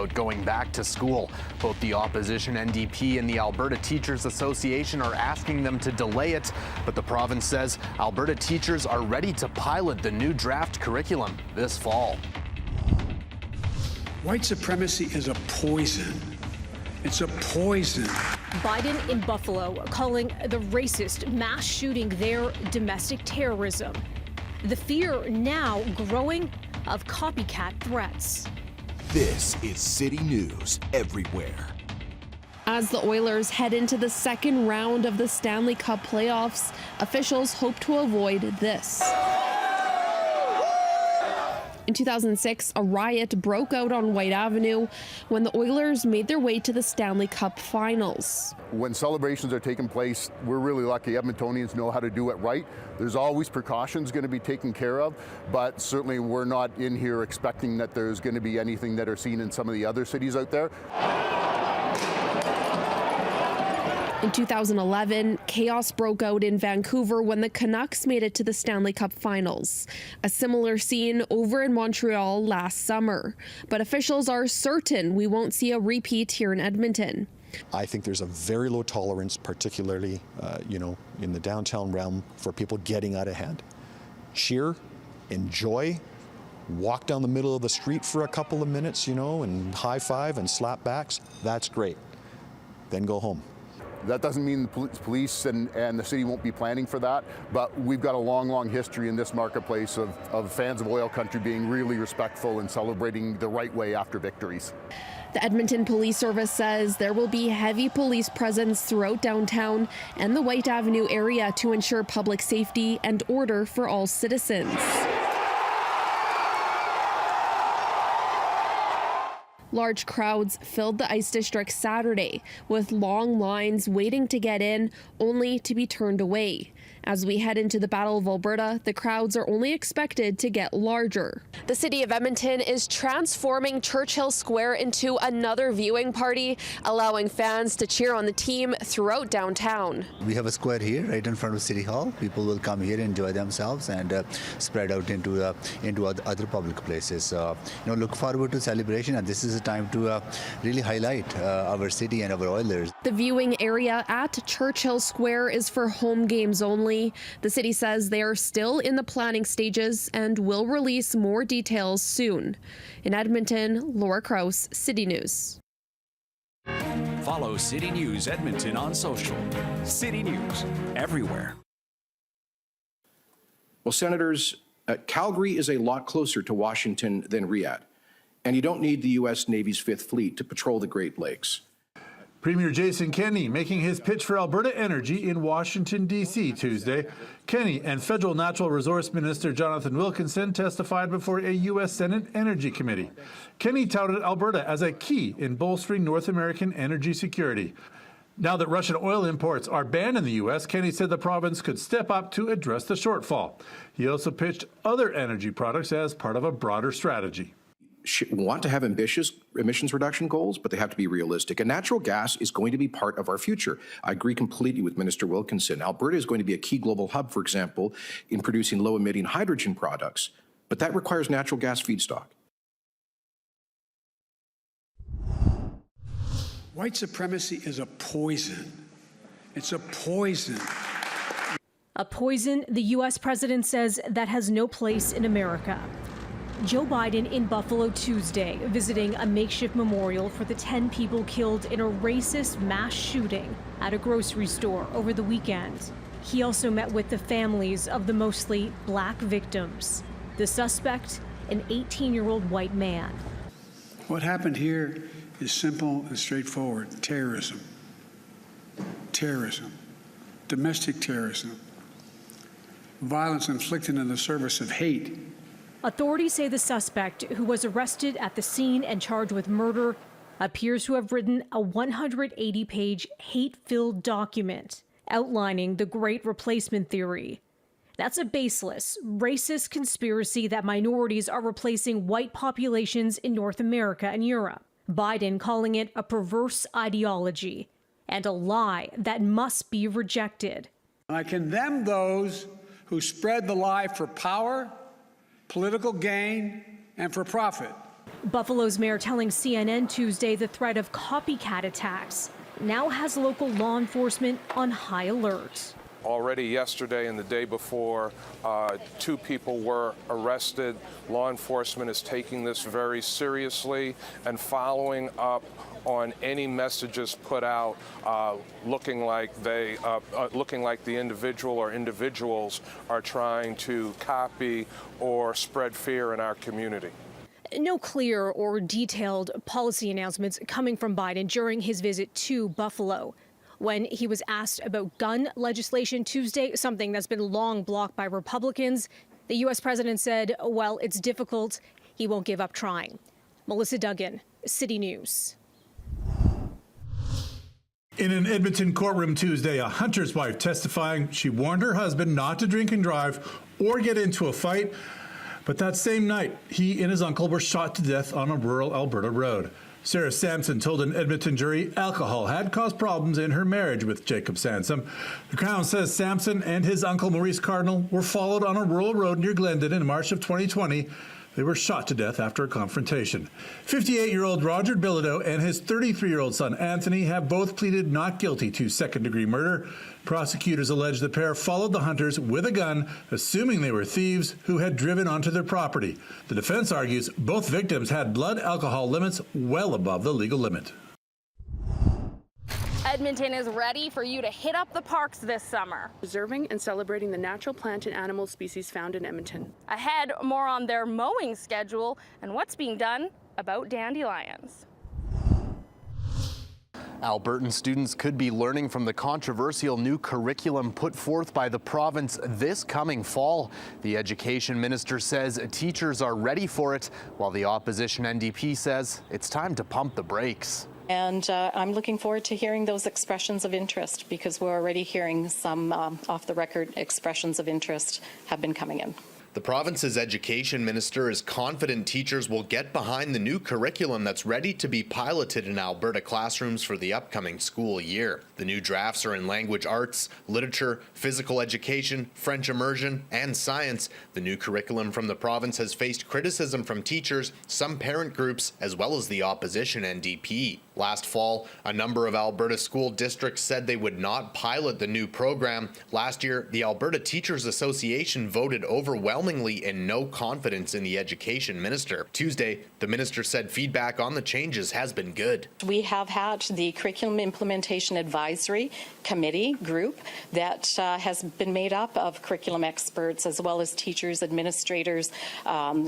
about going back to school. Both the opposition NDP and the Alberta Teachers Association are asking them to delay it, but the province says Alberta teachers are ready to pilot the new draft curriculum this fall. White supremacy is a poison. It's a poison. Biden in Buffalo calling the racist mass shooting there domestic terrorism. The fear now growing of copycat threats. This is City News Everywhere. As the Oilers head into the second round of the Stanley Cup playoffs, officials hope to avoid this. In 2006, a riot broke out on White Avenue when the Oilers made their way to the Stanley Cup finals. When celebrations are taking place, we're really lucky. Edmontonians know how to do it right. There's always precautions going to be taken care of, but certainly we're not in here expecting that there's going to be anything that are seen in some of the other cities out there. In 2011, chaos broke out in Vancouver when the Canucks made it to the Stanley Cup finals. A similar scene over in Montreal last summer. But officials are certain we won't see a repeat here in Edmonton. I think there's a very low tolerance, particularly, in the downtown realm, for people getting out of hand. Cheer, enjoy, walk down the middle of the street for a couple of minutes, and high five and slap backs. That's great. Then go home. That doesn't mean the police and the city won't be planning for that, but we've got a long, long history in this marketplace of fans of oil country being really respectful and celebrating the right way after victories. The Edmonton Police Service says there will be heavy police presence throughout downtown and the White Avenue area to ensure public safety and order for all citizens. Large crowds filled the Ice District Saturday, with long lines waiting to get in, only to be turned away. As we head into the Battle of Alberta, the crowds are only expected to get larger. The city of Edmonton is transforming Churchill Square into another viewing party, allowing fans to cheer on the team throughout downtown. We have a square here right in front of City Hall. People will come here, enjoy themselves, and spread out into other public places. Look forward to celebration, and this is a time to really highlight our city and our Oilers. The viewing area at Churchill Square is for home games only. The city says they are still in the planning stages and will release more details soon. In Edmonton, Laura Krause, City News. Follow City News Edmonton on social. City News everywhere. Well, Senators, Calgary is a lot closer to Washington than Riyadh, and you don't need the U.S. Navy's Fifth Fleet to patrol the Great Lakes. Premier Jason Kenney making his pitch for Alberta Energy in Washington, D.C. Tuesday. Kenney and Federal Natural Resource Minister Jonathan Wilkinson testified before a U.S. Senate Energy Committee. Kenney touted Alberta as a key in bolstering North American energy security. Now that Russian oil imports are banned in the U.S., Kenney said the province could step up to address the shortfall. He also pitched other energy products as part of a broader strategy. Want to have ambitious emissions reduction goals, but they have to be realistic. And natural gas is going to be part of our future. I agree completely with Minister Wilkinson. Alberta is going to be a key global hub, for example, in producing low-emitting hydrogen products, but that requires natural gas feedstock. White supremacy is a poison. It's a poison. A poison the U.S. president says that has no place in America. Joe Biden in Buffalo Tuesday, visiting a makeshift memorial for the 10 people killed in a racist mass shooting at a grocery store over the weekend. He also met with the families of the mostly black victims. The suspect, an 18-year-old white man. What happened here is simple and straightforward. Terrorism. Terrorism. Domestic terrorism. Violence inflicted in the service of hate. Authorities say the suspect, who was arrested at the scene and charged with murder, appears to have written a 180-page hate-filled document outlining the Great Replacement Theory. That's a baseless, racist conspiracy that minorities are replacing white populations in North America and Europe. Biden calling it a perverse ideology and a lie that must be rejected. I condemn those who spread the lie for power, political gain, and for profit. Buffalo's mayor telling CNN Tuesday the threat of copycat attacks now has local law enforcement on high alert. Already yesterday and the day before, 2 people were arrested. Law enforcement is taking this very seriously and following up on any messages put out looking like the individual or individuals are trying to copy or spread fear in our community. No clear or detailed policy announcements coming from Biden during his visit to Buffalo. When he was asked about gun legislation Tuesday, something that's been long blocked by Republicans, the U.S. president said, well, it's difficult. He won't give up trying. Melissa Duggan, City News. In an Edmonton courtroom Tuesday, a hunter's wife testifying she warned her husband not to drink and drive or get into a fight. But that same night, he and his uncle were shot to death on a rural Alberta road. Sarah Sampson told an Edmonton jury alcohol had caused problems in her marriage with Jacob Sansom. The Crown says Sampson and his uncle Maurice Cardinal were followed on a rural road near Glendon in March of 2020. They were shot to death after a confrontation. 58-year-old Roger Bilodeau and his 33-year-old son Anthony have both pleaded not guilty to second-degree murder. Prosecutors allege the pair followed the hunters with a gun, assuming they were thieves who had driven onto their property. The defense argues both victims had blood alcohol limits well above the legal limit. Edmonton is ready for you to hit up the parks this summer. Preserving and celebrating the natural plant and animal species found in Edmonton. Ahead, more on their mowing schedule and what's being done about dandelions. Albertan students could be learning from the controversial new curriculum put forth by the province this coming fall. The education minister says teachers are ready for it, while the opposition NDP says it's time to pump the brakes. And I'm looking forward to hearing those expressions of interest, because we're already hearing some off-the-record expressions of interest have been coming in. The province's education minister is confident teachers will get behind the new curriculum that's ready to be piloted in Alberta classrooms for the upcoming school year. The new drafts are in language arts, literature, physical education, French immersion, and science. The new curriculum from the province has faced criticism from teachers, some parent groups, as well as the opposition NDP. Last fall, a number of Alberta school districts said they would not pilot the new program. Last year, the Alberta Teachers Association voted overwhelmingly in no confidence in the education minister. Tuesday, the minister said feedback on the changes has been good. We have had the Curriculum Implementation Advisory Committee group that has been made up of curriculum experts as well as teachers, administrators,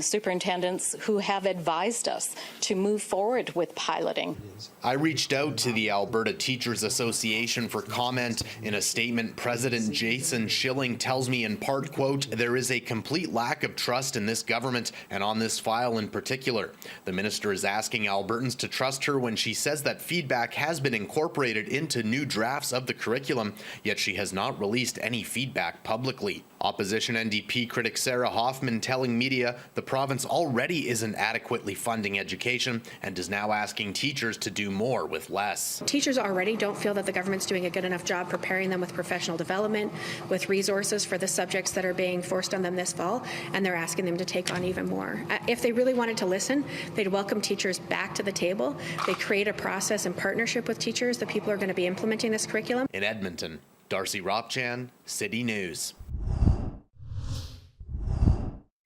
superintendents who have advised us to move forward with piloting. I reached out to the Alberta Teachers Association for comment. In a statement, President Jason Schilling tells me in part, quote, there is a complete lack of trust in this government and on this file in particular. The minister is asking Albertans to trust her when she says that feedback has been incorporated into new drafts of the curriculum, yet she has not released any feedback publicly. Opposition NDP critic Sarah Hoffman telling media the province already isn't adequately funding education and is now asking teachers to do more with less. Teachers already don't feel that the government's doing a good enough job preparing them with professional development, with resources for the subjects that are being forced on them this fall, and they're asking them to take on even more. If they really wanted to listen, they'd welcome teachers back to the table. They create a process in partnership with teachers, the people who are going to be implementing this curriculum. In Edmonton, Darcy Ropchan, City News.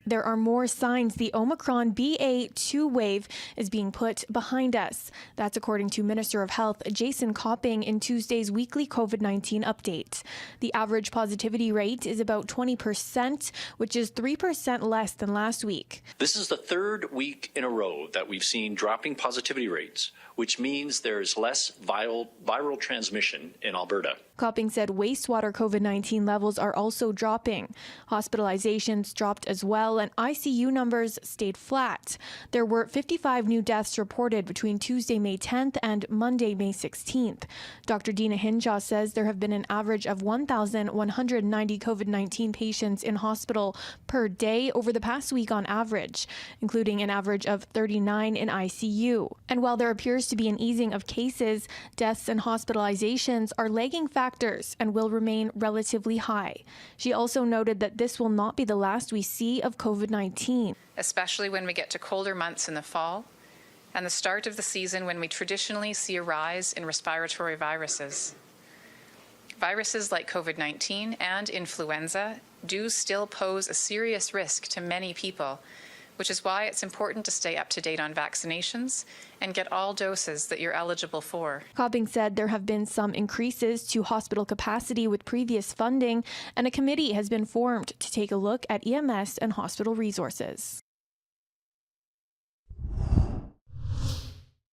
There are more signs the Omicron BA.2 wave is being put behind us. That's according to Minister of Health Jason Copping in Tuesday's weekly COVID-19 update. The average positivity rate is about 20%, which is 3% less than last week. This is the third week in a row that we've seen dropping positivity rates, which means there's less viral transmission in Alberta. Copping said wastewater COVID-19 levels are also dropping. Hospitalizations dropped as well, and ICU numbers stayed flat. There were 55 new deaths reported between Tuesday, May 10th and Monday, May 16th. Dr. Dina Hinjaw says there have been an average of 1,190 COVID-19 patients in hospital per day over the past week on average, including an average of 39 in ICU. And while there appears to be an easing of cases, deaths and hospitalizations are lagging factors and will remain relatively high. She also noted that this will not be the last we see of COVID-19. Especially when we get to colder months in the fall and the start of the season when we traditionally see a rise in respiratory viruses. Viruses like COVID-19 and influenza do still pose a serious risk to many people, which is why it's important to stay up to date on vaccinations and get all doses that you're eligible for. Copping said there have been some increases to hospital capacity with previous funding, and a committee has been formed to take a look at EMS and hospital resources.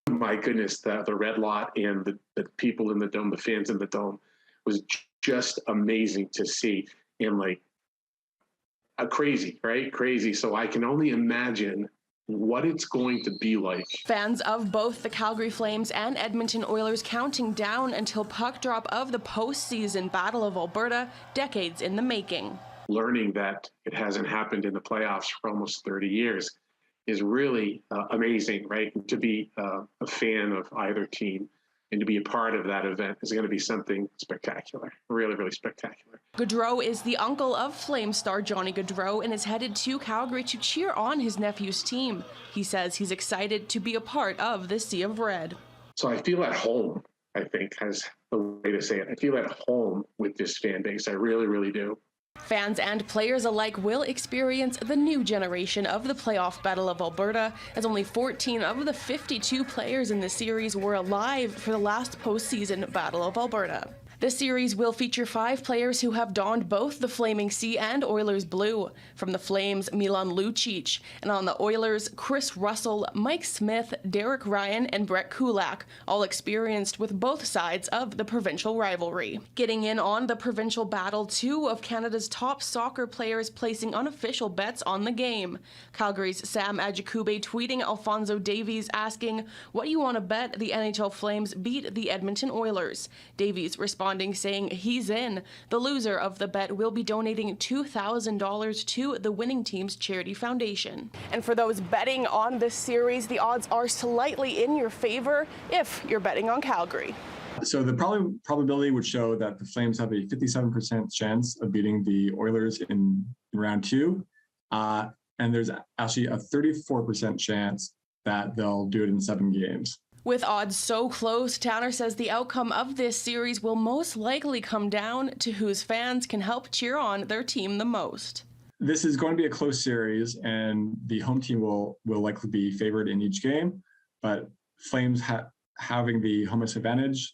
My goodness, the red lot and the people in the dome, the fans in the dome, was just amazing to see. And like, crazy, right? Crazy. So I can only imagine what it's going to be like. Fans of both the Calgary Flames and Edmonton Oilers counting down until puck drop of the postseason Battle of Alberta, decades in the making. Learning that it hasn't happened in the playoffs for almost 30 years is really amazing, right? To be a fan of either team and to be a part of that event is going to be something spectacular, really, really spectacular. Gaudreau is the uncle of Flame star Johnny Gaudreau and is headed to Calgary to cheer on his nephew's team. He says he's excited to be a part of the Sea of Red. So I feel at home, I think, is the way to say it. I feel at home with this fan base. I really, really do. Fans and players alike will experience the new generation of the playoff Battle of Alberta, as only 14 of the 52 players in the series were alive for the last postseason Battle of Alberta. The series will feature 5 players who have donned both the Flaming Sea and Oilers blue. From the Flames, Milan Lucic, and on the Oilers, Chris Russell, Mike Smith, Derek Ryan, and Brett Kulak, all experienced with both sides of the provincial rivalry. Getting in on the provincial battle, 2 of Canada's top soccer players placing unofficial bets on the game. Calgary's Sam Adjikube tweeting Alphonso Davies asking, "What do you want to bet the NHL Flames beat the Edmonton Oilers?" Davies responded saying he's in. The loser of the bet will be donating $2,000 to the winning team's charity foundation. And for those betting on this series, the odds are slightly in your favor if you're betting on Calgary. So the probability would show that the Flames have a 57% chance of beating the Oilers in round 2. And there's actually a 34% chance that they'll do it in 7 games. With odds so close, Tanner says the outcome of this series will most likely come down to whose fans can help cheer on their team the most. This is going to be a close series, and the home team will likely be favored in each game, but Flames having the home ice advantage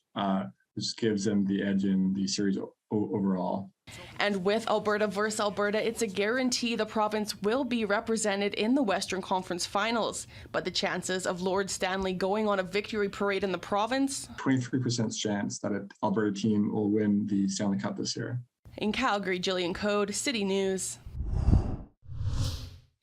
just gives them the edge in the series overall. And with Alberta versus Alberta, it's a guarantee the province will be represented in the Western Conference Finals. But the chances of Lord Stanley going on a victory parade in the province? 23% chance that an Alberta team will win the Stanley Cup this year. In Calgary, Jillian Code, City News.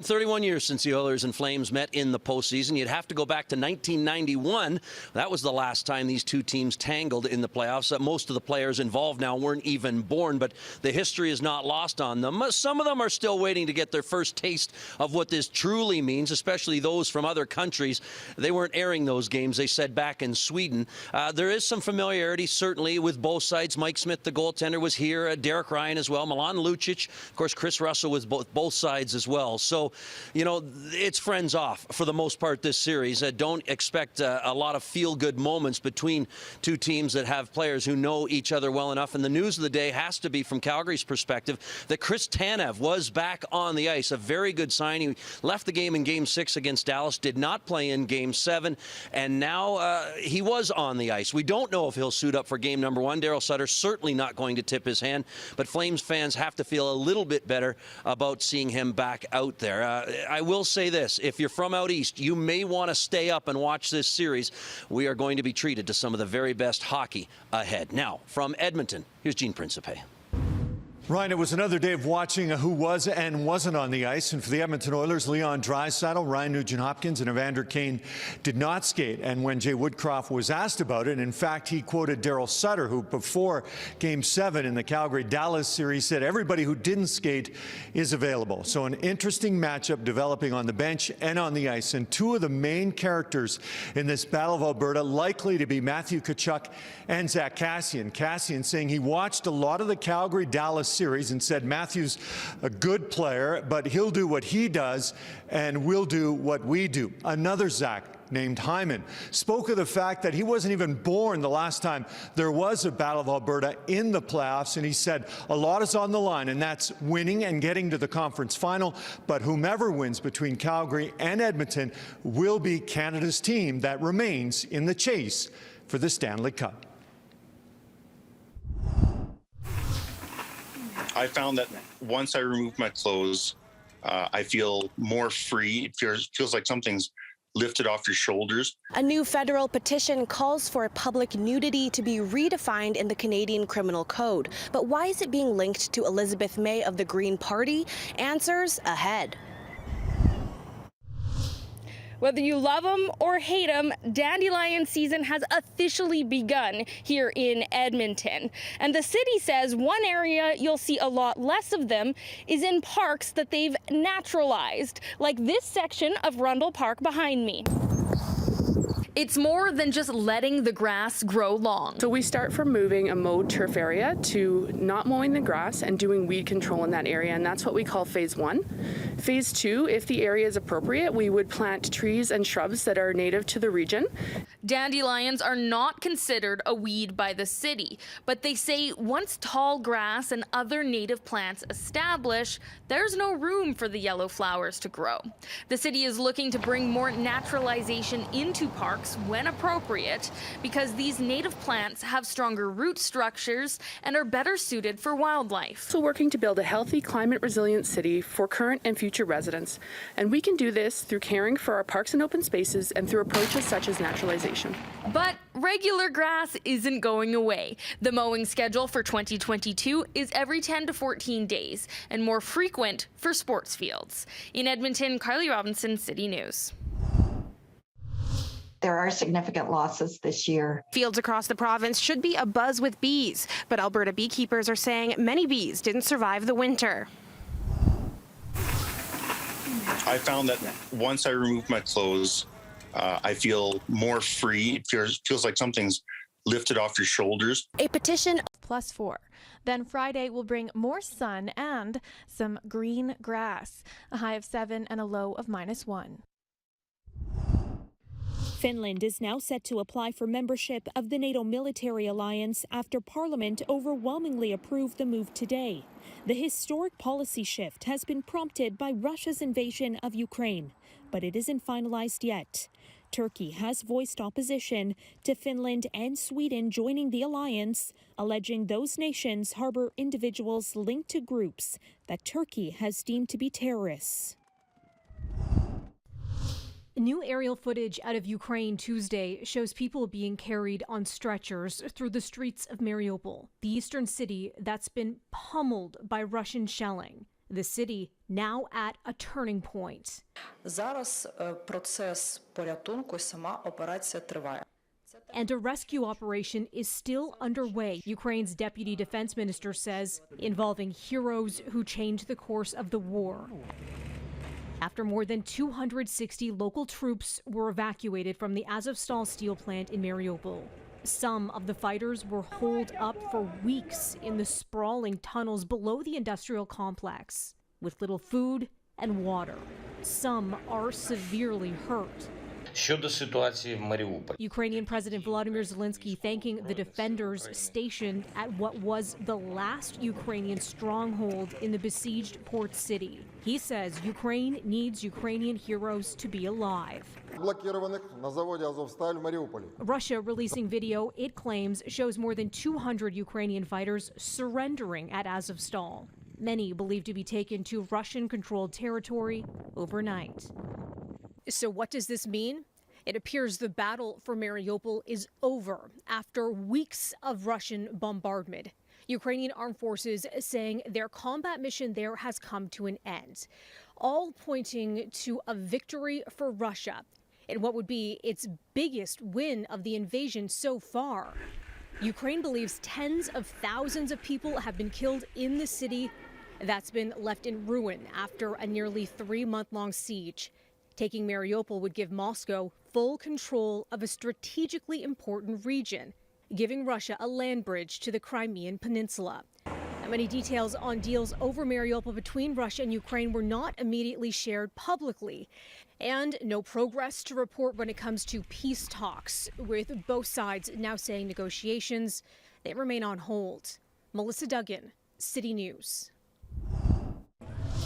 31 years since the Oilers and Flames met in the postseason. You'd have to go back to 1991. That was the last time these two teams tangled in the playoffs. Most of the players involved now weren't even born, but the history is not lost on them. Some of them are still waiting to get their first taste of what this truly means, especially those from other countries. They weren't airing those games, they said, back in Sweden. There is some familiarity, certainly, with both sides. Mike Smith, the goaltender, was here. Derek Ryan as well. Milan Lucic. Of course, Chris Russell was both sides as well. So, you know, it's friends off for the most part this series. Don't expect a lot of feel-good moments between two teams that have players who know each other well enough. And the news of the day has to be, from Calgary's perspective, that Chris Tanev was back on the ice. A very good sign. He left the game in Game 6 against Dallas, did not play in Game 7, and now he was on the ice. We don't know if he'll suit up for Game number 1. Daryl Sutter certainly not going to tip his hand, but Flames fans have to feel a little bit better about seeing him back out there. I will say this, if you're from out east, you may want to stay up and watch this series. We are going to be treated to some of the very best hockey ahead. Now, from Edmonton, here's Gene Principe. Ryan, it was another day of watching who was and wasn't on the ice. And for the Edmonton Oilers, Leon Draisaitl, Ryan Nugent-Hopkins, and Evander Kane did not skate. And when Jay Woodcroft was asked about it, in fact, he quoted Daryl Sutter, who before Game 7 in the Calgary-Dallas series said everybody who didn't skate is available. So an interesting matchup developing on the bench and on the ice. And two of the main characters in this Battle of Alberta likely to be Matthew Tkachuk and Zach Kassian. Kassian saying he watched a lot of the Calgary-Dallas series and said Matthew's a good player, but he'll do what he does and we'll do what we do. Another Zach named Hyman, spoke of the fact that he wasn't even born the last time there was a Battle of Alberta in the playoffs, and he said a lot is on the line, and that's winning and getting to the conference final, but whomever wins between Calgary and Edmonton will be Canada's team that remains in the chase for the Stanley Cup. I found that once I remove my clothes, I feel more free. It feels like something's lifted off your shoulders. A new federal petition calls for public nudity to be redefined in the Canadian Criminal Code. But why is it being linked to Elizabeth May of the Green Party? Answers ahead. Whether you love them or hate them, dandelion season has officially begun here in Edmonton. And the city says one area you'll see a lot less of them is in parks that they've naturalized, like this section of Rundle Park behind me. It's more than just letting the grass grow long. So we start from moving a mowed turf area to not mowing the grass and doing weed control in that area, and that's what we call phase 1. Phase 2, if the area is appropriate, we would plant trees and shrubs that are native to the region. Dandelions are not considered a weed by the city, but they say once tall grass and other native plants establish, there's no room for the yellow flowers to grow. The city is looking to bring more naturalization into parks when appropriate, because these native plants have stronger root structures and are better suited for wildlife. So working to build a healthy, climate-resilient city for current and future residents. And we can do this through caring for our parks and open spaces and through approaches such as naturalization. But regular grass isn't going away. The mowing schedule for 2022 is every 10 to 14 days and more frequent for sports fields. In Edmonton, Kylie Robinson, City News. There are significant losses this year. Fields across the province should be abuzz with bees, but Alberta beekeepers are saying many bees didn't survive the winter. I found that once I remove my clothes, I feel more free. It feels like something's lifted off your shoulders. A petition +4. Then Friday will bring more sun and some green grass. A high of 7 and a low of -1. Finland is now set to apply for membership of the NATO military alliance after Parliament overwhelmingly approved the move today. The historic policy shift has been prompted by Russia's invasion of Ukraine, but it isn't finalized yet. Turkey has voiced opposition to Finland and Sweden joining the alliance, alleging those nations harbor individuals linked to groups that Turkey has deemed to be terrorists. New aerial footage out of Ukraine Tuesday shows people being carried on stretchers through the streets of Mariupol, the eastern city that's been pummeled by Russian shelling. The city now at a turning point. Зараз процес порятунку, сама операція триває. And a rescue operation is still underway, Ukraine's deputy defense minister says, involving heroes who changed the course of the war. After more than 260 local troops were evacuated from the Azovstal steel plant in Mariupol. Some of the fighters were holed up for weeks in the sprawling tunnels below the industrial complex, with little food and water. Some are severely hurt. Щодо ситуації в Маріуполі. Ukrainian President Volodymyr Zelensky thanking the defenders stationed at what was the last Ukrainian stronghold in the besieged port city. He says Ukraine needs Ukrainian heroes to be alive. Russia releasing video it claims shows more than 200 Ukrainian fighters surrendering at Azovstal. Many believed to be taken to Russian-controlled territory overnight. So what does this mean? It appears the battle for Mariupol is over after weeks of Russian bombardment. Ukrainian armed forces saying their combat mission there has come to an end, all pointing to a victory for Russia in what would be its biggest win of the invasion so far. Ukraine believes tens of thousands of people have been killed in the city that's been left in ruin after a nearly 3-month-long siege. Taking Mariupol would give Moscow full control of a strategically important region, giving Russia a land bridge to the Crimean Peninsula. Many details on deals over Mariupol between Russia and Ukraine were not immediately shared publicly. And no progress to report when it comes to peace talks, with both sides now saying negotiations, they remain on hold. Melissa Duggan, City News.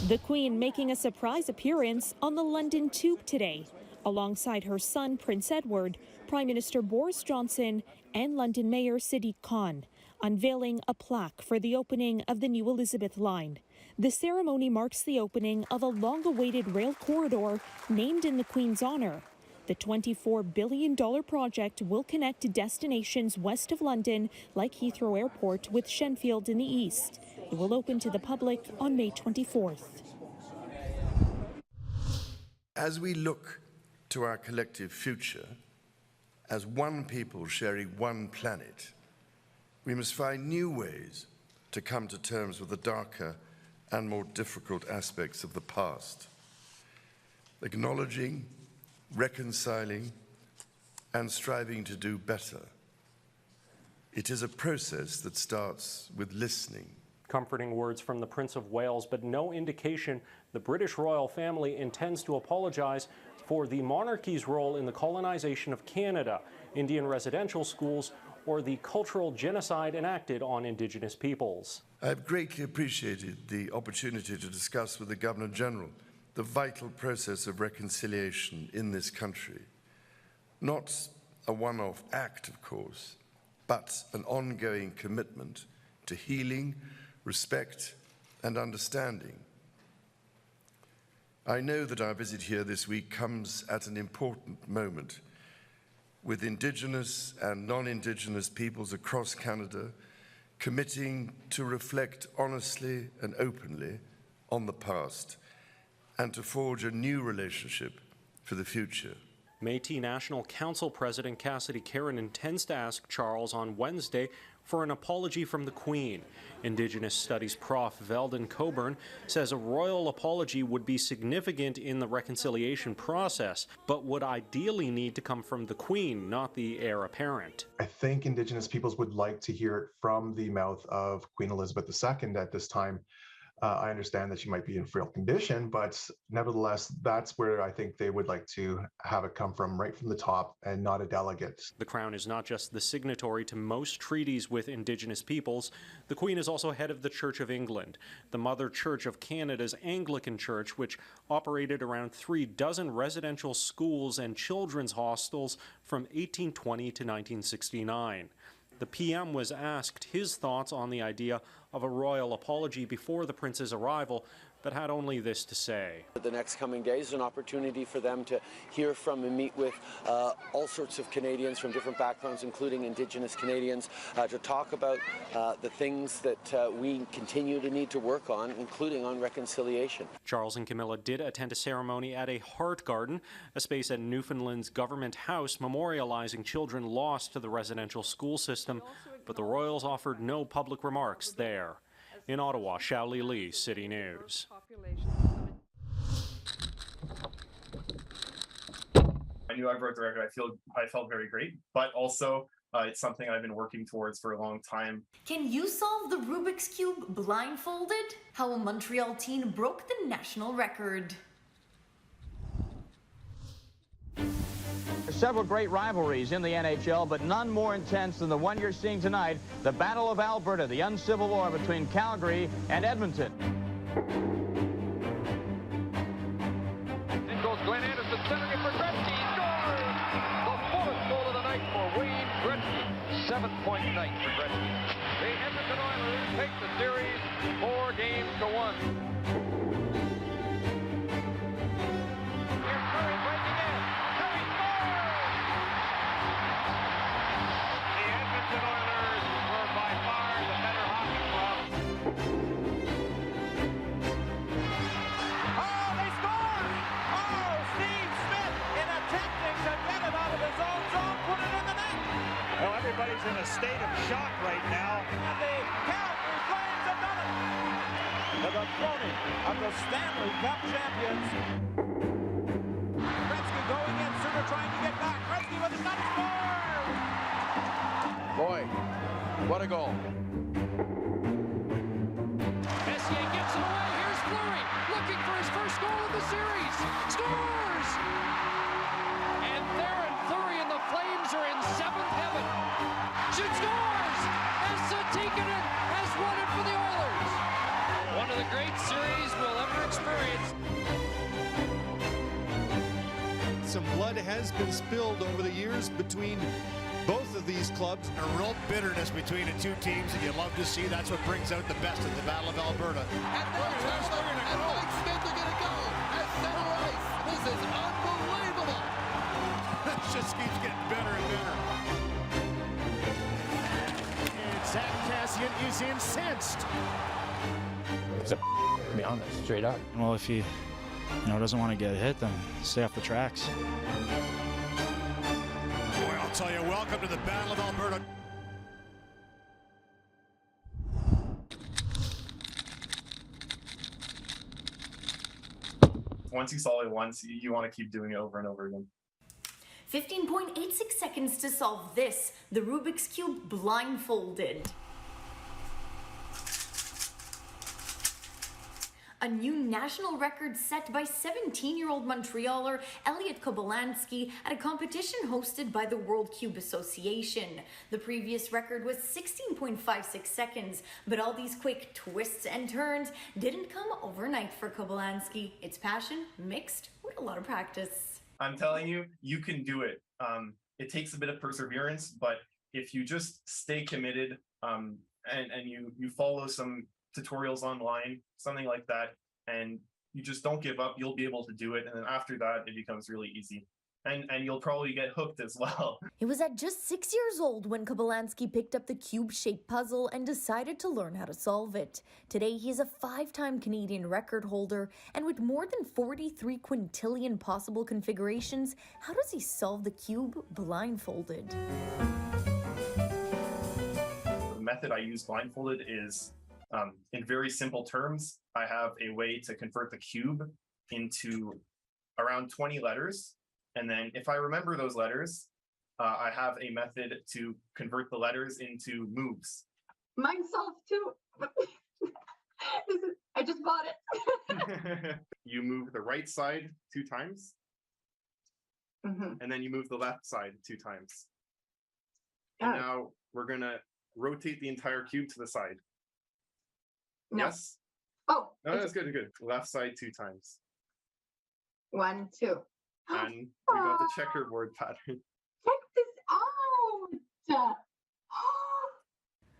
The Queen making a surprise appearance on the London Tube today, alongside her son, Prince Edward, Prime Minister Boris Johnson, and London Mayor Sadiq Khan, unveiling a plaque for the opening of the new Elizabeth Line. The ceremony marks the opening of a long-awaited rail corridor named in the Queen's honor. The $24 billion project will connect destinations west of London, like Heathrow Airport, with Shenfield in the east. It will open to the public on May 24th. As we look to our collective future, as one people sharing one planet, we must find new ways to come to terms with the darker and more difficult aspects of the past, acknowledging, reconciling, and striving to do better. It is a process that starts with listening. Comforting words from the Prince of Wales, but no indication the British royal family intends to apologize for the monarchy's role in the colonization of Canada, Indian residential schools, or the cultural genocide enacted on Indigenous peoples. I have greatly appreciated the opportunity to discuss with the Governor-General the vital process of reconciliation in this country. Not a one-off act, of course, but an ongoing commitment to healing, respect, and understanding. I know that our visit here this week comes at an important moment, with Indigenous and non-Indigenous peoples across Canada committing to reflect honestly and openly on the past and to forge a new relationship for the future. Métis National Council President Cassidy Caron intends to ask Charles on Wednesday for an apology from the Queen. Indigenous Studies Prof. Veldon Coburn says a royal apology would be significant in the reconciliation process, but would ideally need to come from the Queen, not the heir apparent. I think Indigenous peoples would like to hear it from the mouth of Queen Elizabeth II at this time. I understand that she might be in frail condition, but nevertheless, that's where I think they would like to have it come from, right from the top, and not a delegate. The Crown is not just the signatory to most treaties with Indigenous peoples. The Queen is also head of the Church of England, the mother church of Canada's Anglican Church, which operated around 36 residential schools and children's hostels from 1820 to 1969. The PM was asked his thoughts on the idea of a royal apology before the prince's arrival, but had only this to say. The next coming days is an opportunity for them to hear from and meet with all sorts of Canadians from different backgrounds, including Indigenous Canadians, to talk about the things that we continue to need to work on, including on reconciliation. Charles and Camilla did attend a ceremony at a Heart Garden, a space at Newfoundland's Government House memorializing children lost to the residential school system, but the Royals offered no public remarks there. In Ottawa, Shaoli Lee, City News. I knew I broke the record. I felt very great, but also it's something I've been working towards for a long time. Can you solve the Rubik's Cube blindfolded? How a Montreal teen broke the national record. Several great rivalries in the NHL, but none more intense than the one you're seeing tonight, the Battle of Alberta, the uncivil war between Calgary and Edmonton. In goes Glenn Anderson, centering it for Gretzky. He scores! The fourth goal of the night for Wayne Gretzky. 7-point night for Gretzky. The Edmonton Oilers take the series 4-1. Everybody's in a state of shock right now. And the Calgary Flames have done it. The defending of the Stanley Cup champions. Gretzky going in, Suter trying to get back. Gretzky with a shot, scores! Boy, what a goal. Messier gets it away. Here's Fleury looking for his first goal of the series. Scores! some blood has been spilled over the years between both of these clubs. A real bitterness between the two teams, and you love to see that's what brings out the best in the Battle of Alberta. And Mike Smith are going to go at center ice. This is unbelievable. It just keeps getting better and better. And Zach Kassian is incensed. It's to be honest, straight up. Well, if he doesn't want to get hit, then stay off the tracks. Boy, I'll tell you, welcome to the Battle of Alberta. Once you solve it once, you want to keep doing it over and over again. 15.86 seconds to solve this. The Rubik's Cube blindfolded. A new national record set by 17-year-old Montrealer Elliot Kobylanski at a competition hosted by the World Cube Association. The previous record was 16.56 seconds, but all these quick twists and turns didn't come overnight for Kobylanski. It's passion mixed with a lot of practice. I'm telling you, you can do it. It takes a bit of perseverance, but if you just stay committed and you follow some tutorials online, something like that, and you just don't give up, you'll be able to do it. And then after that, it becomes really easy. And you'll probably get hooked as well. It was at just 6 years old when Kobylanski picked up the cube-shaped puzzle and decided to learn how to solve it. Today, he's a 5-time Canadian record holder, and with more than 43 quintillion possible configurations, how does he solve the cube blindfolded? The method I use blindfolded is, in very simple terms, I have a way to convert the cube into around 20 letters. And then if I remember those letters, I have a method to convert the letters into moves. Mine solved too. I just bought it. You move the right side 2 times, and then you move the left side 2 times. And now we're gonna rotate the entire cube to the side. No. Yes? Oh. No, that's good, good. Left side 2 times. 1, 2. And we got the checkerboard pattern. Check this out.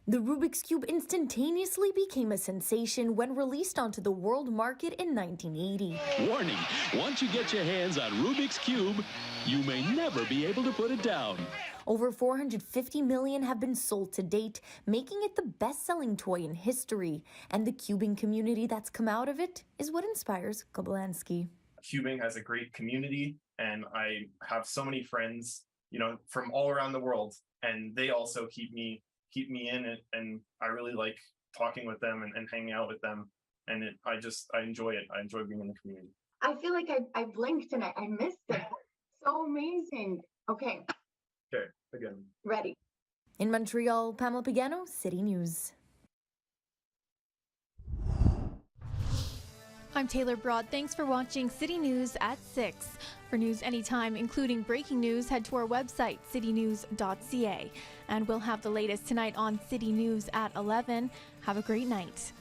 The Rubik's Cube instantaneously became a sensation when released onto the world market in 1980. Warning, once you get your hands on Rubik's Cube, you may never be able to put it down. Over 450 million have been sold to date, making it the best-selling toy in history. And the cubing community that's come out of it is what inspires Kobylanski. Cubing has a great community, and I have so many friends, from all around the world, and they also keep me in it, and I really like talking with them and hanging out with them, and I enjoy it. I enjoy being in the community. I feel like I blinked and I missed it. So amazing. Okay. Okay, again. Ready. In Montreal, Pamela Pagano, City News. I'm Taylor Broad. Thanks for watching City News at 6. For news anytime, including breaking news, head to our website, citynews.ca. And we'll have the latest tonight on City News at 11. Have a great night.